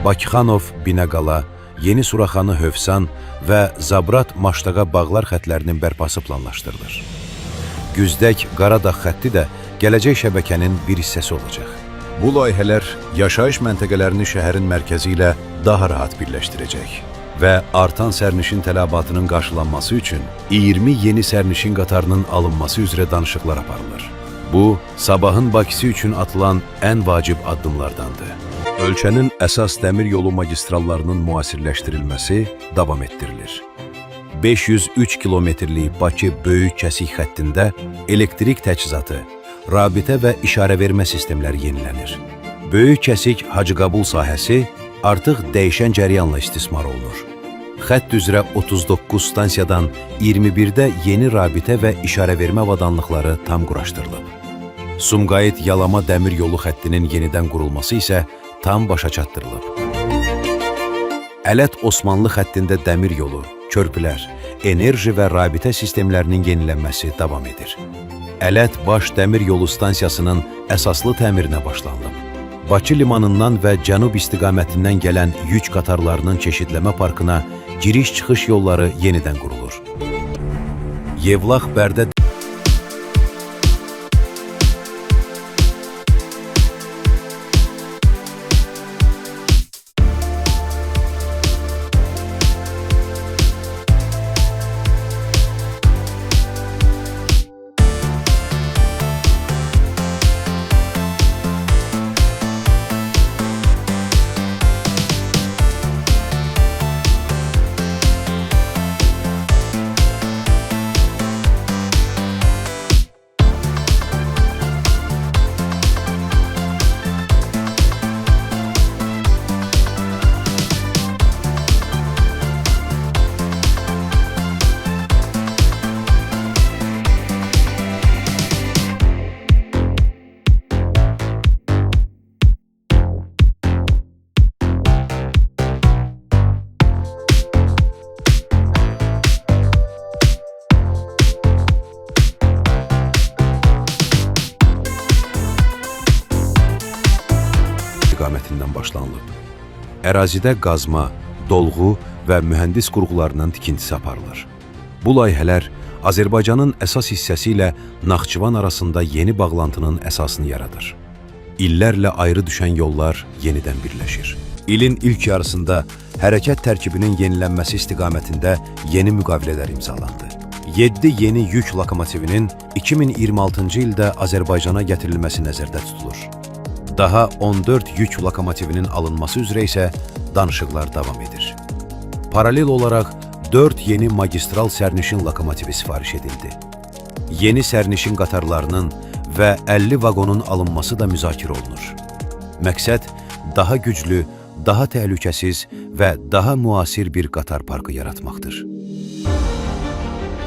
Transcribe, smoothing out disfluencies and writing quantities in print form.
Bakıxanov, Binəqala, Yeni Suraxanı, Hövsan və Zabrat-Maştaqa bağlar xətlərinin bərpası planlaşdırılır. Güzdək-Qaradağ xətti də gələcək şəbəkənin bir hissəsi olacaq. Bu layihələr yaşayış məntəqələrini şəhərin mərkəzi ilə daha rahat birləşdirəcək və artan sərnişin tələbatının qarşılanması üçün 20 yeni sərnişin qatarının alınması üzrə danışıqlar aparılır. Bu, sabahın Bakısı üçün atılan ən vacib addımlardandır. Ölkənin əsas dəmir yolu magistrallarının müasirləşdirilməsi davam etdirilir. 503 kilometrlik Bakı Böyük Kəsik xəttində elektrik təchizatı, rabitə və işarəvermə sistemləri yenilənir. Böyük Kəsik Hacıqabul sahəsi artıq dəyişən cəryanla istismar olunur. Xətt üzrə 39 stansiyadan 21-də yeni rabitə və işarəvermə avadanlıqları tam quraşdırılıb. Sumqayıt-Yalama dəmir yolu xəttinin yenidən qurulması isə tam başa çatdırılıb. Ələt-Osmanlı xəttində dəmir yolu, körpülər, enerji və rabitə sistemlərinin yenilənməsi davam edir. Ələt-Baş dəmir yolu stansiyasının əsaslı təmirinə başlanılıb. Bakı limanından və cənub istiqamətindən gələn yük qatarlarının çeşidləmə parkına giriş-çıxış yolları yenidən qurulur. Yevlax-Bərdə istiqamətindən başlanılıb. Ərazidə qazma, dolğu və mühəndis qurğularının tikintisi aparılır. Bu layihələr Azərbaycanın əsas hissəsi ilə Naxçıvan arasında yeni bağlantının əsasını yaradır. İllərlə ayrı düşən yollar yenidən birləşir. İlin ilk yarısında hərəkət tərkibinin yenilənməsi istiqamətində yeni müqavilələr imzalandı. 7 yeni yük lokomotivinin 2026-cı ildə Azərbaycana gətirilməsi nəzərdə tutulur. Daha 14 yük lokomotivinin alınması üzrə isə danışıqlar davam edir. Paralel olaraq 4 yeni magistral sərnişin lokomotivi sifariş edildi. Yeni sərnişin qatarlarının və 50 vaqonun alınması da müzakirə olunur. Məqsəd daha güclü, daha təhlükəsiz və daha müasir bir qatar parkı yaratmaqdır.